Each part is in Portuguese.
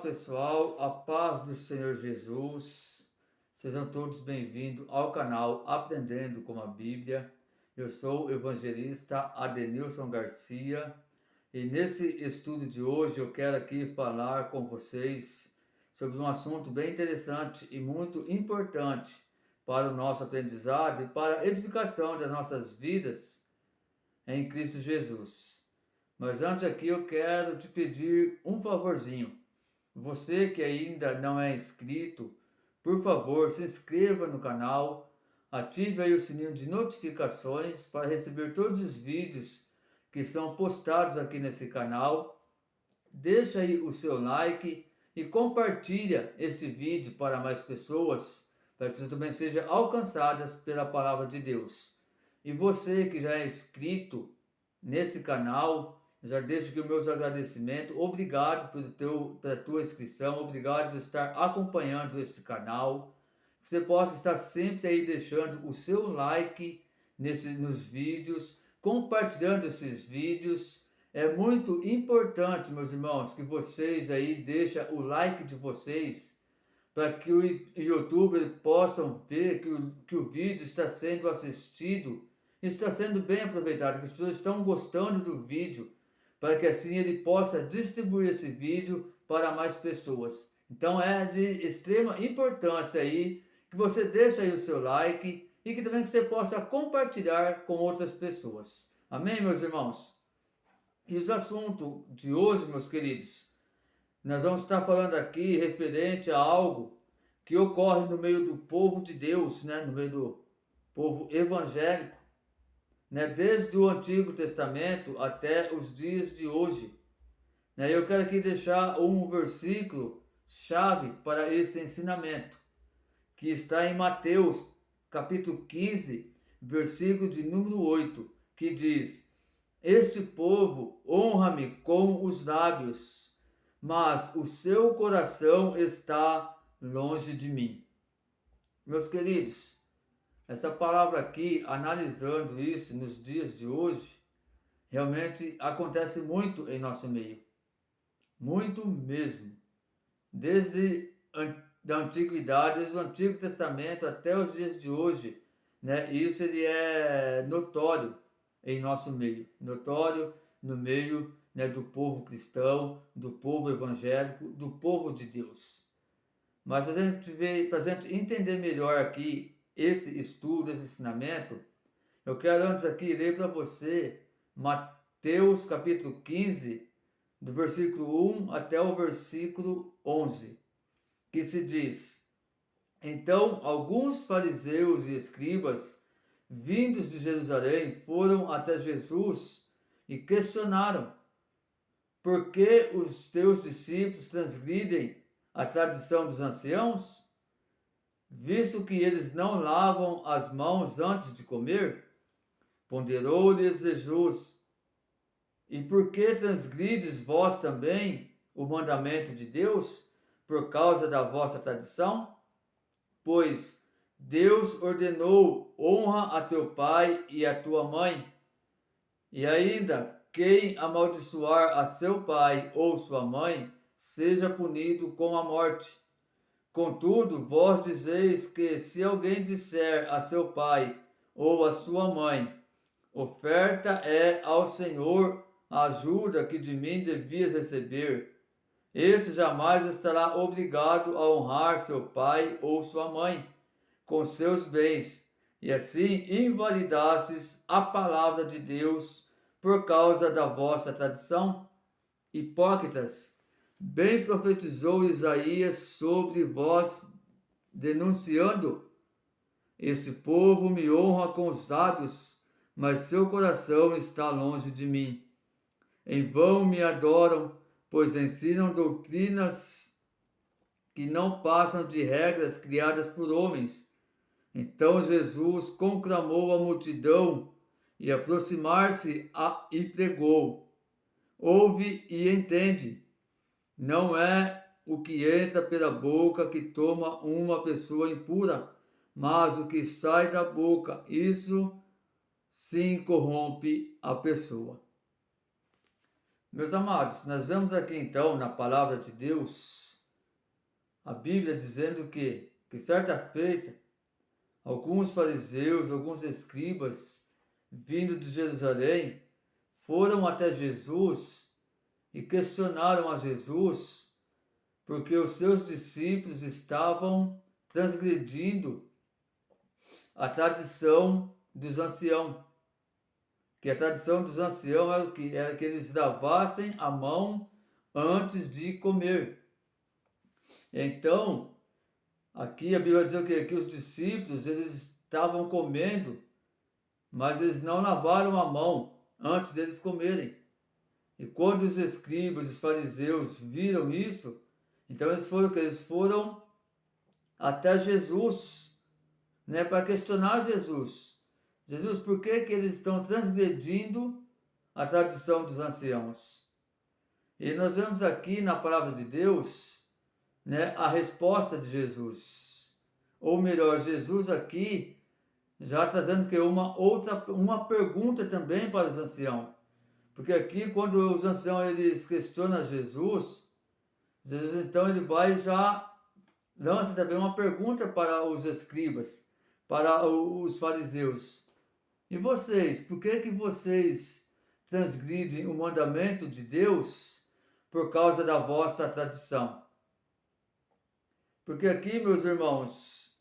pessoal, a paz do Senhor Jesus, sejam todos bem-vindos ao canal Aprendendo com a Bíblia. Eu sou o evangelista Adenilson Garcia e nesse estudo de hoje eu quero aqui falar com vocês sobre um assunto bem interessante e muito importante para o nosso aprendizado e para a edificação das nossas vidas em Cristo Jesus. Mas antes aqui eu quero te pedir um favorzinho. Você que ainda não é inscrito, por favor, se inscreva no canal, ative aí o sininho de notificações para receber todos os vídeos que são postados aqui nesse canal. Deixa aí o seu like e compartilha este vídeo para mais pessoas, para que você também seja alcançadas pela palavra de Deus. E você que já é inscrito nesse canal, já deixo aqui os meus agradecimentos. Obrigado pela tua inscrição, obrigado por estar acompanhando este canal. Você possa estar sempre aí deixando o seu like nos vídeos, compartilhando esses vídeos. É muito importante, meus irmãos, que vocês aí deixem o like de vocês para que o YouTube possam ver que o vídeo está sendo assistido, está sendo bem aproveitado, que as pessoas estão gostando do vídeo, para que assim ele possa distribuir esse vídeo para mais pessoas. Então é de extrema importância aí que você deixe aí o seu like e que também que você possa compartilhar com outras pessoas. Amém, meus irmãos? E os assuntos de hoje, meus queridos, nós vamos estar falando aqui referente a algo que ocorre no meio do povo de Deus, né? No meio do povo evangélico, né, desde o Antigo Testamento até os dias de hoje. Né? Eu quero aqui deixar um versículo chave para esse ensinamento, que está em Mateus, capítulo 15, versículo de número 8, que diz: Este povo honra-me com os lábios, mas o seu coração está longe de mim. Meus queridos, essa palavra aqui, analisando isso nos dias de hoje, realmente acontece muito em nosso meio. Muito mesmo. Desde da antiguidade, desde o Antigo Testamento até os dias de hoje, né? Isso ele é notório em nosso meio. Notório no meio, né, do povo cristão, do povo evangélico, do povo de Deus. Mas para a gente entender melhor aqui esse estudo, esse ensinamento, eu quero antes aqui ler para você Mateus capítulo 15, do versículo 1 até o versículo 11, que se diz: Então alguns fariseus e escribas, vindos de Jerusalém, foram até Jesus e questionaram: Por que os teus discípulos transgridem a tradição dos anciãos, visto que eles não lavam as mãos antes de comer? Ponderou-lhes Jesus: E por que transgrides vós também o mandamento de Deus, por causa da vossa tradição? Pois Deus ordenou: honra a teu pai e a tua mãe. E ainda, quem amaldiçoar a seu pai ou sua mãe, seja punido com a morte. Contudo, vós dizeis que se alguém disser a seu pai ou a sua mãe: Oferta é ao Senhor a ajuda que de mim devias receber, esse jamais estará obrigado a honrar seu pai ou sua mãe com seus bens, e assim invalidastes a palavra de Deus por causa da vossa tradição? Hipócritas, bem profetizou Isaías sobre vós, denunciando: Este povo me honra com os lábios, mas seu coração está longe de mim. Em vão me adoram, pois ensinam doutrinas que não passam de regras criadas por homens. Então Jesus conclamou a multidão e aproximar-se e pregou: Ouve e entende. Não é o que entra pela boca que toma uma pessoa impura, mas o que sai da boca, isso sim corrompe a pessoa. Meus amados, nós vemos aqui então na palavra de Deus a Bíblia dizendo que certa feita, alguns fariseus, alguns escribas, vindo de Jerusalém, foram até Jesus e questionaram a Jesus, porque os seus discípulos estavam transgredindo a tradição dos anciãos. Que a tradição dos anciãos era que eles lavassem a mão antes de comer. Então, aqui a Bíblia diz que os discípulos, eles estavam comendo, mas eles não lavaram a mão antes deles comerem. E quando os escribas, os fariseus viram isso, então eles foram até Jesus, né, para questionar Jesus. Jesus, por que eles estão transgredindo a tradição dos anciãos? E nós vemos aqui na palavra de Deus, né, a resposta de Jesus. Ou melhor, Jesus aqui já trazendo que uma pergunta também para os anciãos. Porque aqui, quando os anciãos eles questionam Jesus, Jesus então ele vai e já lança também uma pergunta para os escribas, para os fariseus. E vocês, por que vocês transgridem o mandamento de Deus por causa da vossa tradição? Porque aqui, meus irmãos,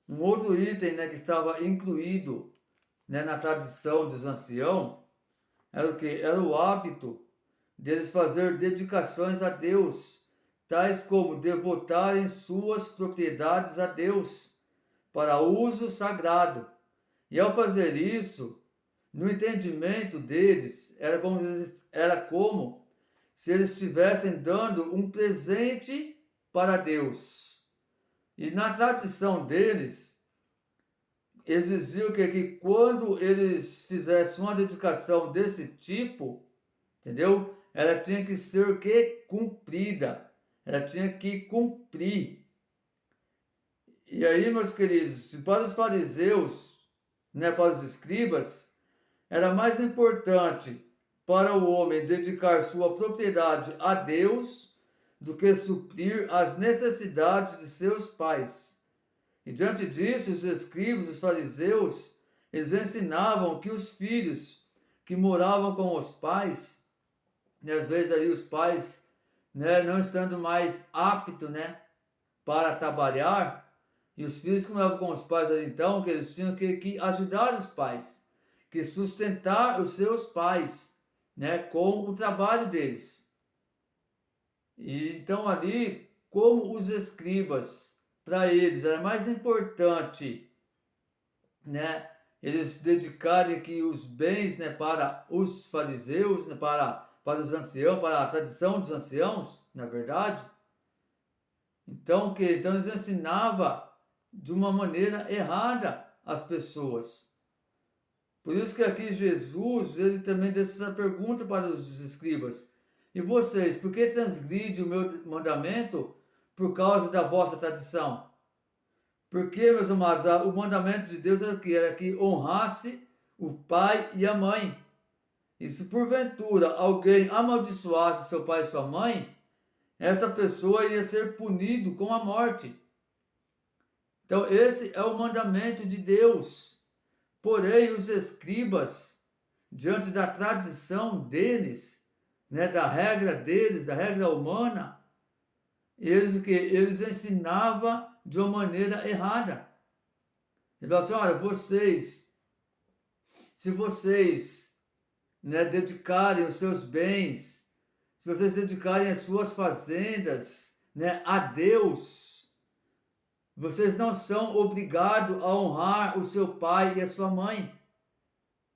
um outro item, né, que estava incluído, né, na tradição dos anciãos era o que? Era o hábito deles fazer dedicações a Deus, tais como devotarem suas propriedades a Deus para uso sagrado. E ao fazer isso, no entendimento deles, era como se eles estivessem dando um presente para Deus. E na tradição deles, exigiu que quando eles fizessem uma dedicação desse tipo, entendeu? Ela tinha que ser cumprida. Ela tinha que cumprir. E aí, meus queridos, para os fariseus, né, para os escribas, era mais importante para o homem dedicar sua propriedade a Deus do que suprir as necessidades de seus pais. E diante disso, os escribas, os fariseus, eles ensinavam que os filhos que moravam com os pais, e às vezes aí os pais, né, não estando mais aptos, né, para trabalhar, e os filhos que moravam com os pais ali então, que eles tinham que ajudar os pais, que sustentar os seus pais, né, com o trabalho deles. E então ali, como os escribas, para eles era mais importante, né, eles dedicarem aqui os bens, né, para os fariseus, né, para os anciãos, para a tradição dos anciãos, na verdade. Então eles ensinavam de uma maneira errada as pessoas. Por isso que aqui Jesus, ele também deixa essa pergunta para os escribas. E vocês, por que transgridem o meu mandamento por causa da vossa tradição? Porque, meus amados, o mandamento de Deus era que? Era que honrasse o pai e a mãe. E se porventura alguém amaldiçoasse seu pai e sua mãe, essa pessoa ia ser punido com a morte. Então, esse é o mandamento de Deus. Porém, os escribas, diante da tradição deles, né, da regra deles, da regra humana, eles ensinavam de uma maneira errada. Ele falou assim, olha, se vocês, né, dedicarem os seus bens, se vocês dedicarem as suas fazendas, né, a Deus, vocês não são obrigados a honrar o seu pai e a sua mãe.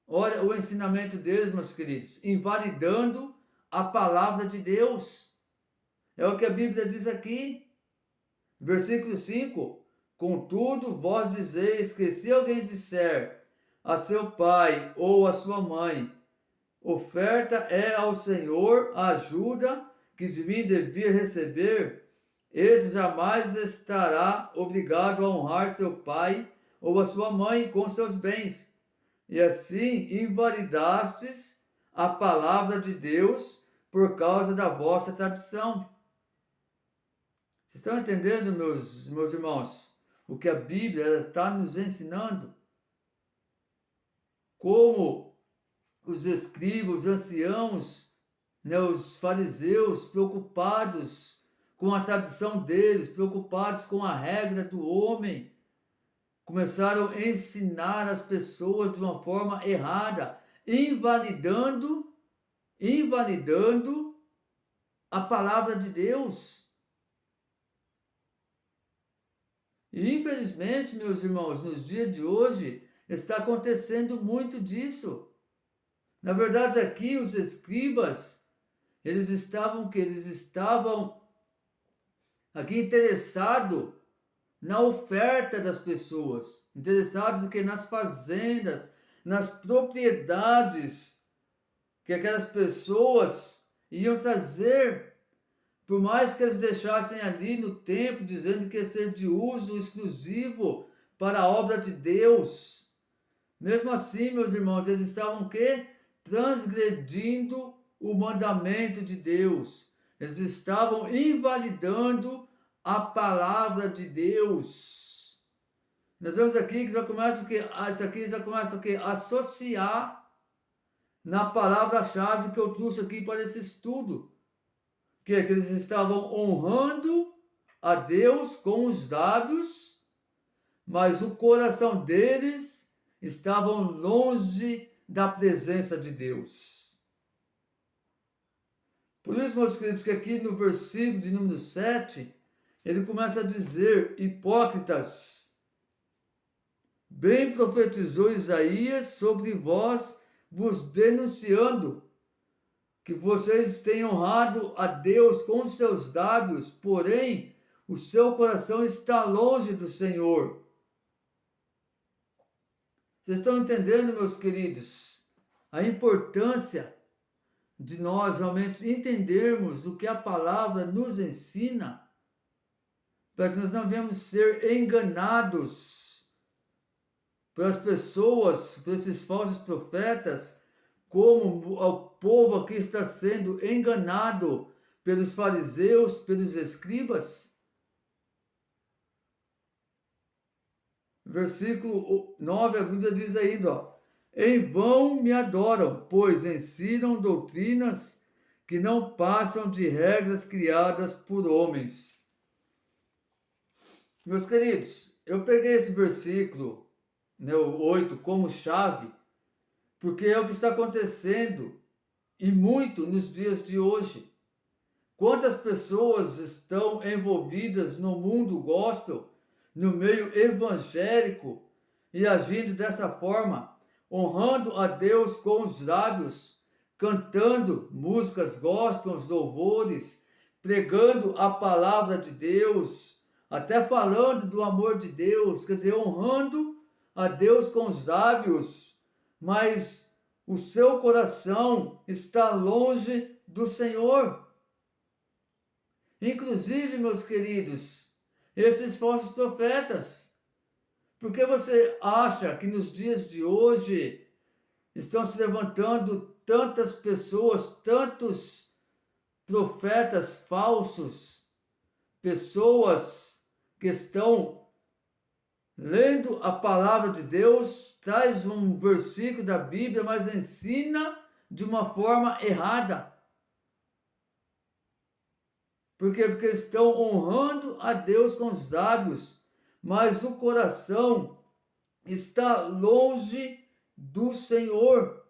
Olha o ensinamento deles, meus queridos, invalidando a palavra de Deus. É o que a Bíblia diz aqui. Versículo 5. Contudo, vós dizeis que se alguém disser a seu pai ou a sua mãe, oferta é ao Senhor a ajuda que de mim devia receber, esse jamais estará obrigado a honrar seu pai ou a sua mãe com seus bens. E assim invalidastes a palavra de Deus por causa da vossa tradição. Vocês estão entendendo, meus irmãos, o que a Bíblia está nos ensinando? Como os escribas, os anciãos, né, os fariseus, preocupados com a tradição deles, preocupados com a regra do homem, começaram a ensinar as pessoas de uma forma errada, invalidando a palavra de Deus. E infelizmente, meus irmãos, nos dias de hoje, está acontecendo muito disso. Na verdade, aqui os escribas, eles estavam aqui interessados na oferta das pessoas, interessados no que nas fazendas, nas propriedades que aquelas pessoas iam trazer, por mais que eles deixassem ali no templo, dizendo que ia ser de uso exclusivo para a obra de Deus. Mesmo assim, meus irmãos, eles estavam transgredindo o mandamento de Deus. Eles estavam invalidando a palavra de Deus. Nós vemos aqui que já começa a associar na palavra-chave que eu trouxe aqui para esse estudo, que eles estavam honrando a Deus com os lábios, mas o coração deles estavam longe da presença de Deus. Por isso, meus queridos, que aqui no versículo de número 7, ele começa a dizer: hipócritas, bem profetizou Isaías sobre vós, vos denunciando que vocês têm honrado a Deus com os seus lábios, porém o seu coração está longe do Senhor. Vocês estão entendendo, meus queridos, a importância de nós realmente entendermos o que a palavra nos ensina, para que nós não venhamos ser enganados pelas pessoas, por esses falsos profetas, como o povo aqui está sendo enganado pelos fariseus, pelos escribas. Versículo 9, a Bíblia diz ainda, em vão me adoram, pois ensinam doutrinas que não passam de regras criadas por homens. Meus queridos, eu peguei esse versículo, né, o 8, como chave, porque é o que está acontecendo, e muito nos dias de hoje. Quantas pessoas estão envolvidas no mundo gospel, no meio evangélico, e agindo dessa forma, honrando a Deus com os lábios, cantando músicas gospel, louvores, pregando a palavra de Deus, até falando do amor de Deus, quer dizer, honrando a Deus com os lábios, mas o seu coração está longe do Senhor. Inclusive, meus queridos, esses falsos profetas, porque você acha que nos dias de hoje estão se levantando tantas pessoas, tantos profetas falsos, pessoas que estão lendo a palavra de Deus, traz um versículo da Bíblia, mas ensina de uma forma errada. Por quê? Porque estão honrando a Deus com os lábios, mas o coração está longe do Senhor,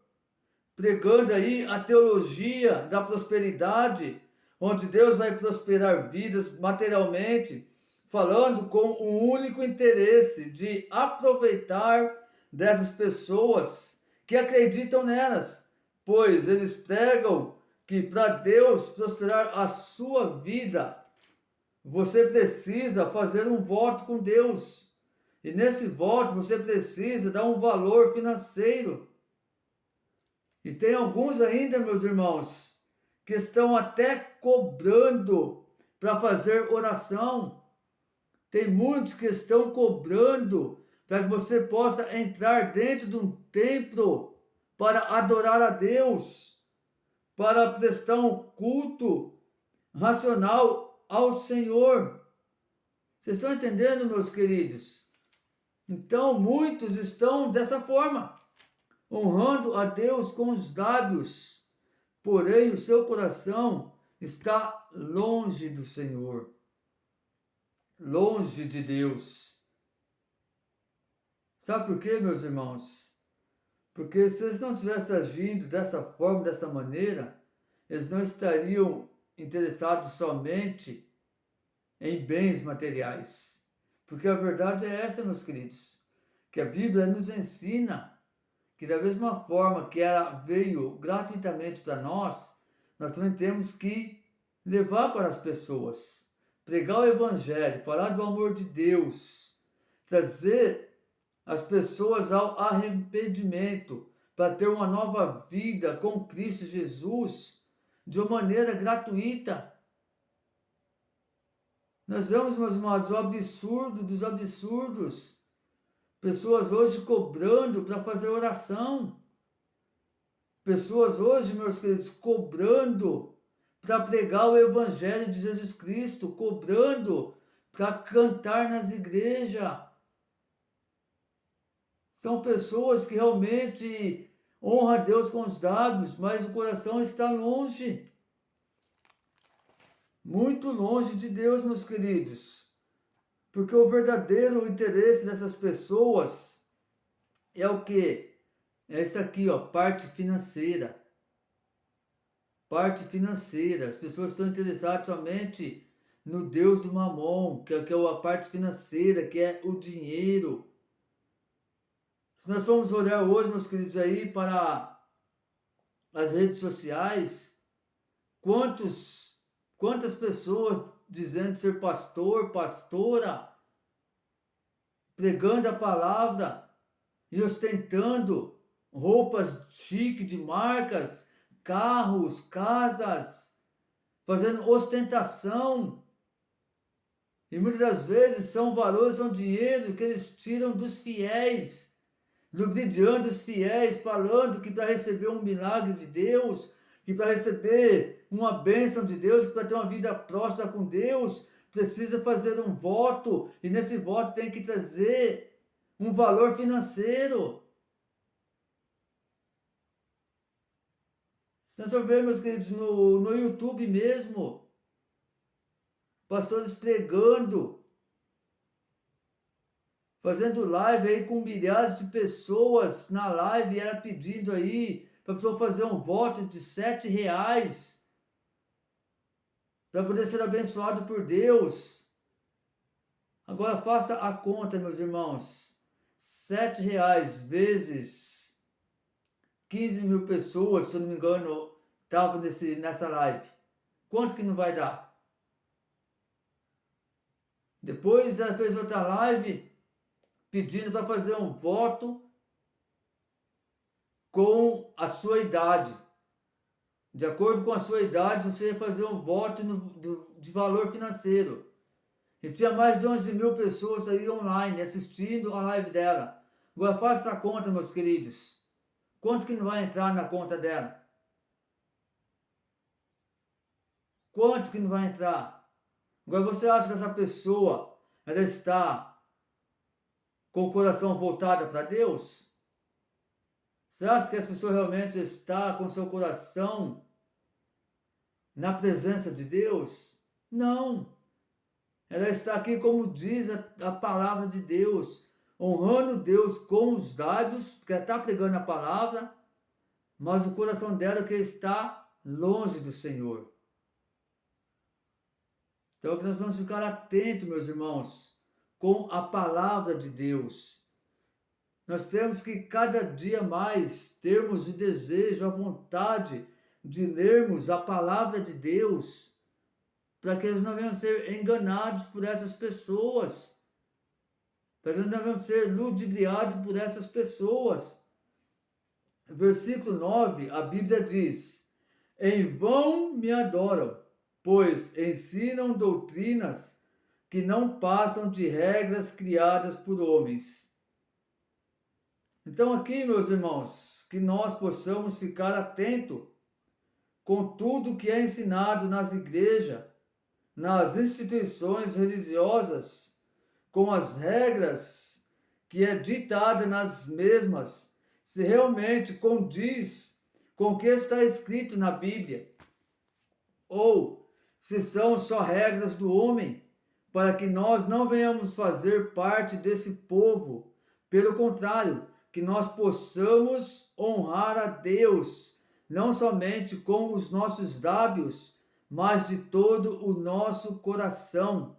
pregando aí a teologia da prosperidade, onde Deus vai prosperar vidas materialmente, falando com o único interesse de aproveitar dessas pessoas que acreditam nelas, pois eles pregam que para Deus prosperar a sua vida, você precisa fazer um voto com Deus. E nesse voto você precisa dar um valor financeiro. E tem alguns ainda, meus irmãos, que estão até cobrando para fazer oração. Tem muitos que estão cobrando para que você possa entrar dentro de um templo para adorar a Deus, para prestar um culto racional ao Senhor. Vocês estão entendendo, meus queridos? Então, muitos estão dessa forma, honrando a Deus com os lábios, porém o seu coração está longe do Senhor, longe de Deus. Sabe por quê, meus irmãos? Porque se eles não tivessem agindo dessa forma, dessa maneira, eles não estariam interessados somente em bens materiais. Porque a verdade é essa, meus queridos, que a Bíblia nos ensina que da mesma forma que ela veio gratuitamente para nós também temos que levar para as pessoas, pregar o Evangelho, falar do amor de Deus, trazer as pessoas ao arrependimento, para ter uma nova vida com Cristo Jesus, de uma maneira gratuita. Nós vemos, meus amados, o absurdo dos absurdos. Pessoas hoje cobrando para fazer oração. Pessoas hoje, meus queridos, cobrando para pregar o Evangelho de Jesus Cristo, cobrando para cantar nas igrejas. São pessoas que realmente honram a Deus com os lábios, mas o coração está longe. Muito longe de Deus, meus queridos. Porque o verdadeiro interesse dessas pessoas é o quê? É isso aqui, ó, parte financeira. Parte financeira. As pessoas estão interessadas somente no Deus do Mamon, que é a parte financeira, que é o dinheiro. Se nós formos olhar hoje, meus queridos, aí para as redes sociais, quantas pessoas dizendo ser pastor, pastora, pregando a palavra e ostentando roupas chiques de marcas, carros, casas, fazendo ostentação. E muitas das vezes são valores, são dinheiro que eles tiram dos fiéis, ludibriando os fiéis, falando que para receber um milagre de Deus, que para receber uma bênção de Deus, que para ter uma vida próspera com Deus, precisa fazer um voto, e nesse voto tem que trazer um valor financeiro. Se nós vermos, meus queridos, no YouTube mesmo, pastores pregando, fazendo live aí com milhares de pessoas na live, e ela pedindo aí para a pessoa fazer um voto de R$7 para poder ser abençoado por Deus. Agora faça a conta, meus irmãos. R$7 vezes 15 mil pessoas, se eu não me engano, estavam nessa live. Quanto que não vai dar? Depois ela fez outra live pedindo para fazer um voto com a sua idade. De acordo com a sua idade, você ia fazer um voto de valor financeiro. E tinha mais de 11 mil pessoas aí online assistindo a live dela. Agora faça a conta, meus queridos. Quanto que não vai entrar na conta dela? Quanto que não vai entrar? Agora você acha que essa pessoa ela está com o coração voltado para Deus? Você acha que essa pessoa realmente está com seu coração na presença de Deus? Não. Ela está aqui, como diz a palavra de Deus, honrando Deus com os lábios, porque ela está pregando a palavra, mas o coração dela que está longe do Senhor. Então, que nós vamos ficar atentos, meus irmãos, com a palavra de Deus. Nós temos que cada dia mais termos o desejo, a vontade de lermos a palavra de Deus, para que eles não venham ser enganados por essas pessoas, para que eles não venham ser ludibriados por essas pessoas. Versículo 9, a Bíblia diz: em vão me adoram, pois ensinam doutrinas que não passam de regras criadas por homens. Então aqui, meus irmãos, que nós possamos ficar atentos com tudo que é ensinado nas igrejas, nas instituições religiosas, com as regras que é ditada nas mesmas, se realmente condiz com o que está escrito na Bíblia, ou se são só regras do homem, para que nós não venhamos fazer parte desse povo. Pelo contrário, que nós possamos honrar a Deus, não somente com os nossos lábios, mas de todo o nosso coração.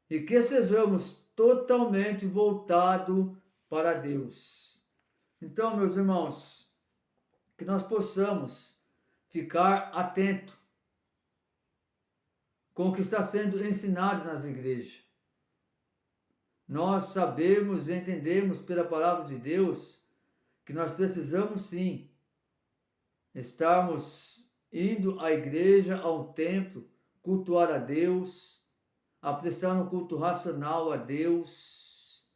E que sejamos totalmente voltados para Deus. Então, meus irmãos, que nós possamos ficar atentos com o que está sendo ensinado nas igrejas. Nós sabemos e entendemos pela palavra de Deus que nós precisamos sim estarmos indo à igreja, ao templo, cultuar a Deus, a prestar um culto racional a Deus.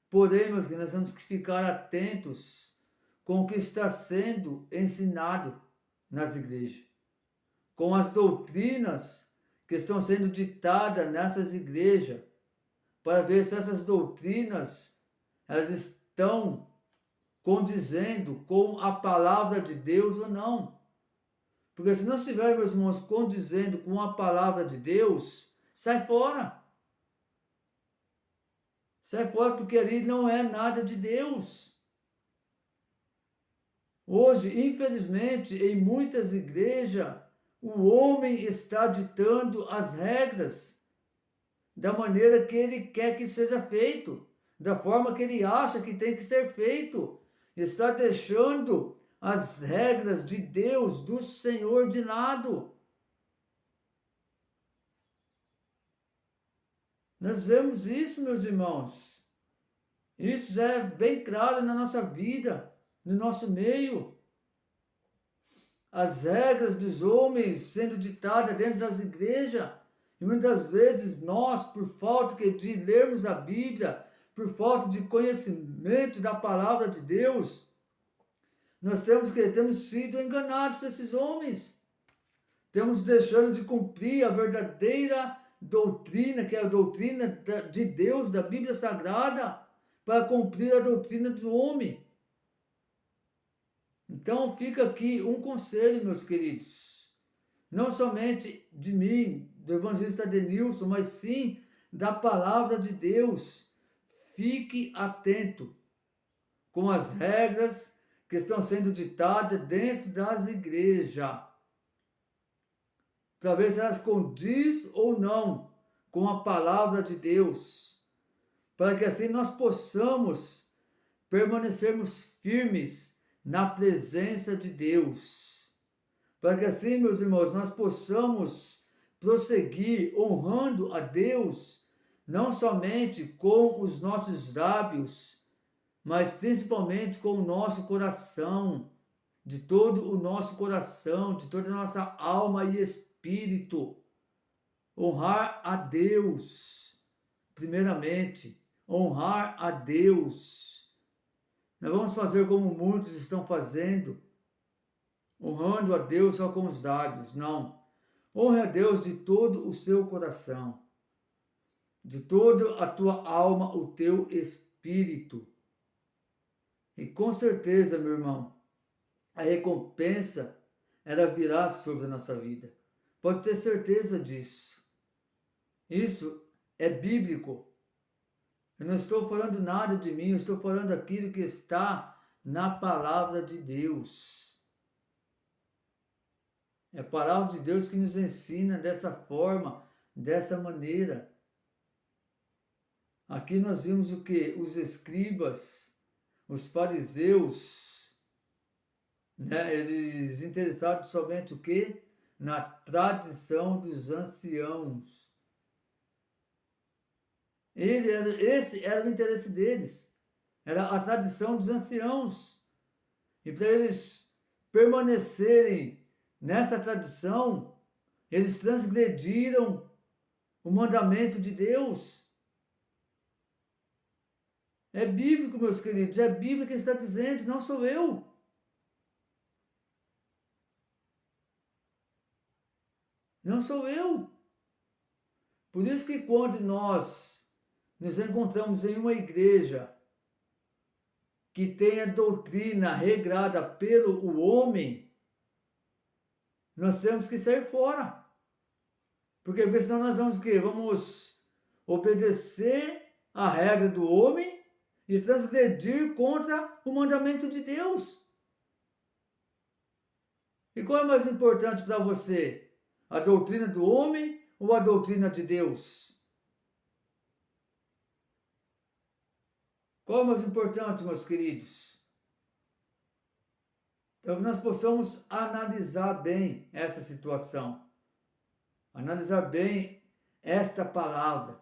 Porém, meus queridos, nós temos que ficar atentos com o que está sendo ensinado nas igrejas, com as doutrinas que estão sendo ditadas nessas igrejas, para ver se essas doutrinas elas estão condizendo com a palavra de Deus ou não. Porque se não estiver, meus irmãos, condizendo com a palavra de Deus, sai fora. Sai fora, porque ali não é nada de Deus. Hoje, infelizmente, em muitas igrejas, o homem está ditando as regras da maneira que ele quer que seja feito, da forma que ele acha que tem que ser feito. Está deixando as regras de Deus, do Senhor, de lado. Nós vemos isso, meus irmãos. Isso já é bem claro na nossa vida, no nosso meio. As regras dos homens sendo ditadas dentro das igrejas. E muitas vezes nós, por falta de lermos a Bíblia, por falta de conhecimento da palavra de Deus, nós temos sido enganados por esses homens. Temos deixando de cumprir a verdadeira doutrina, que é a doutrina de Deus, da Bíblia Sagrada, para cumprir a doutrina do homem. Então fica aqui um conselho, meus queridos, não somente de mim, do evangelista Adenilson, mas sim da palavra de Deus. Fique atento com as regras que estão sendo ditadas dentro das igrejas, para ver se elas condiz ou não com a palavra de Deus, para que assim nós possamos permanecermos firmes na presença de Deus, para que assim, meus irmãos, nós possamos prosseguir honrando a Deus, não somente com os nossos lábios, mas principalmente com o nosso coração, de todo o nosso coração, de toda a nossa alma e espírito. Honrar a Deus, primeiramente, honrar a Deus. Nós vamos fazer como muitos estão fazendo, honrando a Deus só com os lábios. Não. Honre a Deus de todo o seu coração, de toda a tua alma, o teu espírito. E com certeza, meu irmão, a recompensa, ela virá sobre a nossa vida. Pode ter certeza disso. Isso é bíblico. Eu não estou falando nada de mim, eu estou falando aquilo que está na palavra de Deus. É a palavra de Deus que nos ensina dessa forma, dessa maneira. Aqui nós vimos o que? Os escribas, os fariseus, né? Eles interessados somente o que? Na tradição dos anciãos. Esse era o interesse deles, era a tradição dos anciãos. E para eles permanecerem nessa tradição, eles transgrediram o mandamento de Deus. É bíblico, meus queridos, é a Bíblia que está dizendo, não sou eu. Não sou eu. Por isso que quando nós nos encontramos em uma igreja que tem a doutrina regrada pelo homem, nós temos que sair fora. Porque senão nós vamos o quê? Vamos obedecer a regra do homem e transgredir contra o mandamento de Deus. E qual é mais importante para você? A doutrina do homem ou a doutrina de Deus? Qual é mais importante, meus queridos? Então, que nós possamos analisar bem essa situação. Analisar bem esta palavra.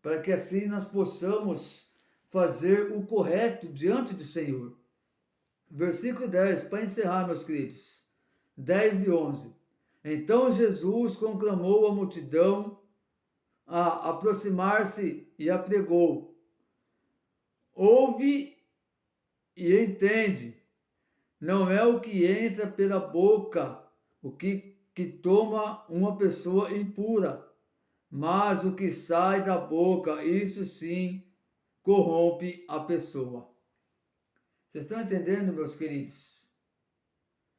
Para que assim nós possamos fazer o correto diante do Senhor. Versículo 10, para encerrar, meus queridos. 10 e 11. Então Jesus conclamou a multidão a aproximar-se e a pregou. Ouve e entende. Não é o que entra pela boca o que toma uma pessoa impura, mas o que sai da boca, isso sim, corrompe a pessoa. Vocês estão entendendo, meus queridos?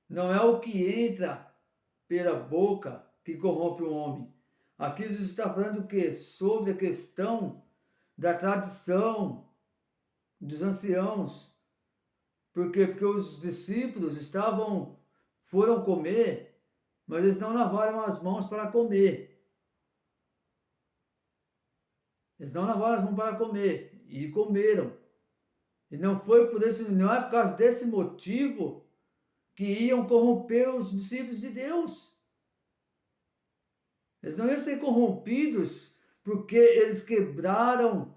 Não é o que entra pela boca que corrompe o homem. Aqui Jesus está falando o quê? Sobre a questão da tradição dos anciãos. Por quê? Porque os discípulos foram comer, mas eles não lavaram as mãos para comer. Eles não lavaram as mãos para comer e comeram. E não foi por esse, não é por causa desse motivo que iam corromper os discípulos de Deus. Eles não iam ser corrompidos porque eles quebraram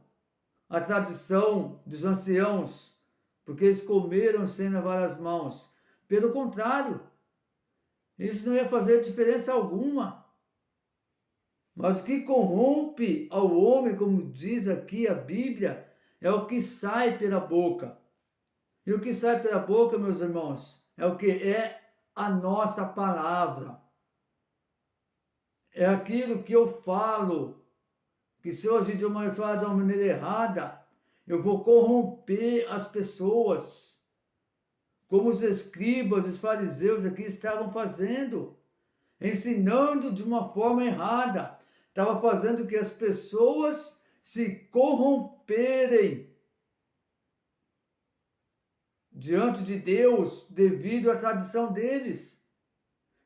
a tradição dos anciãos, porque eles comeram sem lavar as mãos. Pelo contrário, isso não ia fazer diferença alguma. Mas o que corrompe ao homem, como diz aqui a Bíblia, é o que sai pela boca. E o que sai pela boca, meus irmãos, é o que? É a nossa palavra. É aquilo que eu falo, que se eu agir de uma maneira errada, eu vou corromper as pessoas, como os escribas, os fariseus aqui estavam fazendo, ensinando de uma forma errada, estava fazendo que as pessoas se corromperem diante de Deus devido à tradição deles.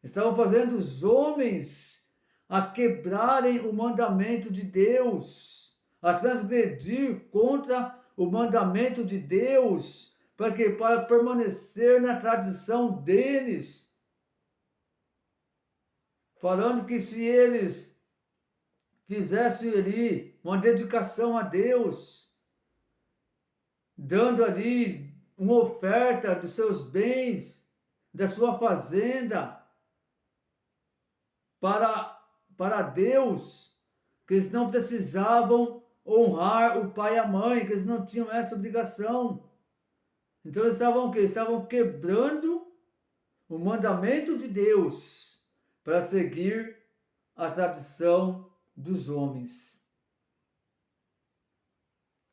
Estavam fazendo os homens a quebrarem o mandamento de Deus, a transgredir contra o mandamento de Deus, para permanecer na tradição deles, falando que se eles fizessem ali uma dedicação a Deus, dando ali uma oferta dos seus bens, da sua fazenda, para Deus, que eles não precisavam honrar o pai e a mãe, que eles não tinham essa obrigação. Então eles estavam o quê? Estavam quebrando o mandamento de Deus para seguir a tradição dos homens.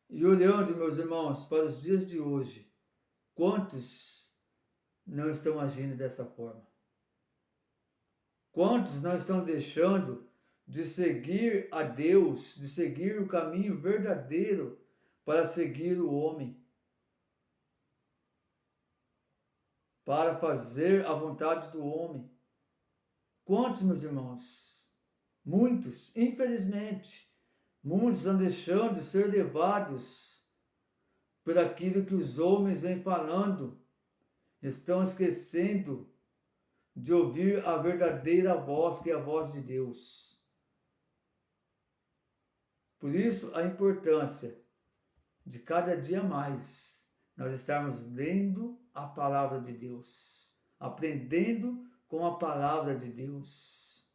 E olhando, meus irmãos, para os dias de hoje, quantos não estão agindo dessa forma? Quantos não estão deixando de seguir a Deus, de seguir o caminho verdadeiro para seguir o homem? Para fazer a vontade do homem. Quantos, meus irmãos? Muitos, infelizmente, muitos estão deixando de ser levados por aquilo que os homens vêm falando, estão esquecendo de ouvir a verdadeira voz, que é a voz de Deus. Por isso, a importância de cada dia mais nós estarmos lendo a palavra de Deus, aprendendo com a palavra de Deus.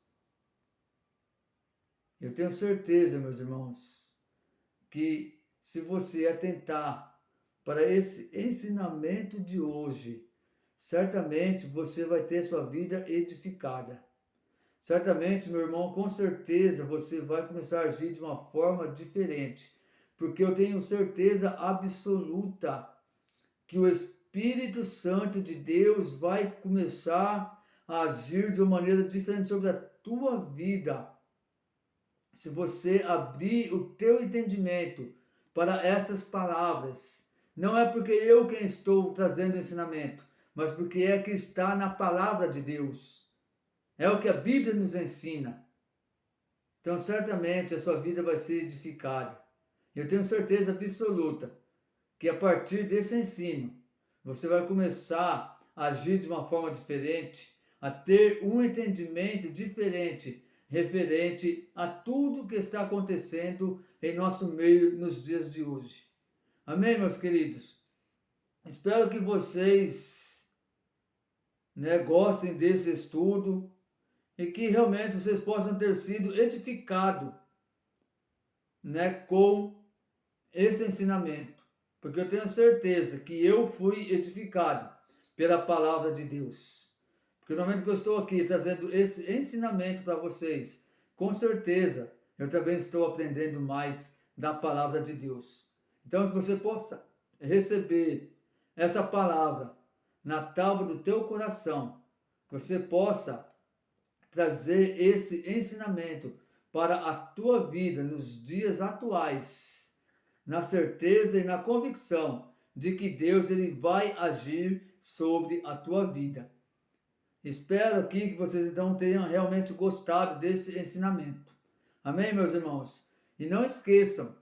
Eu tenho certeza, meus irmãos, que se você atentar para esse ensinamento de hoje, certamente você vai ter sua vida edificada. certamente, meu irmão, com certeza você vai começar a agir de uma forma diferente, porque eu tenho certeza absoluta que o Espírito Santo de Deus vai começar a agir de uma maneira diferente sobre a tua vida. Se você abrir o teu entendimento para essas palavras, não é porque eu quem estou trazendo o ensinamento, mas porque é que está na palavra de Deus. É o que a Bíblia nos ensina. Então, certamente, a sua vida vai ser edificada. Eu tenho certeza absoluta que a partir desse ensino, você vai começar a agir de uma forma diferente, a ter um entendimento diferente referente a tudo que está acontecendo em nosso meio nos dias de hoje. Amém, meus queridos? Espero que vocês, gostem desse estudo e que realmente vocês possam ter sido edificados, com esse ensinamento, porque eu tenho certeza que eu fui edificado pela palavra de Deus. Porque no momento que eu estou aqui trazendo esse ensinamento para vocês, com certeza eu também estou aprendendo mais da palavra de Deus. Então, que você possa receber essa palavra na tábua do teu coração, que você possa trazer esse ensinamento para a tua vida nos dias atuais, na certeza e na convicção de que Deus ele vai agir sobre a tua vida. Espero aqui que vocês então tenham realmente gostado desse ensinamento. Amém, meus irmãos? E não esqueçam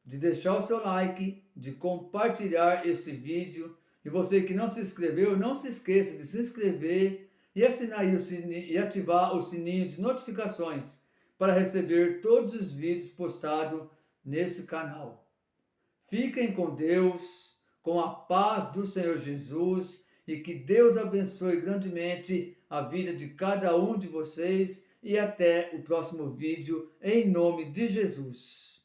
de deixar o seu like, de compartilhar esse vídeo. E você que não se inscreveu, não se esqueça de se inscrever e assinar aí o sininho, e ativar o sininho de notificações para receber todos os vídeos postados nesse canal. Fiquem com Deus, com a paz do Senhor Jesus, e que Deus abençoe grandemente a vida de cada um de vocês, e até o próximo vídeo, em nome de Jesus.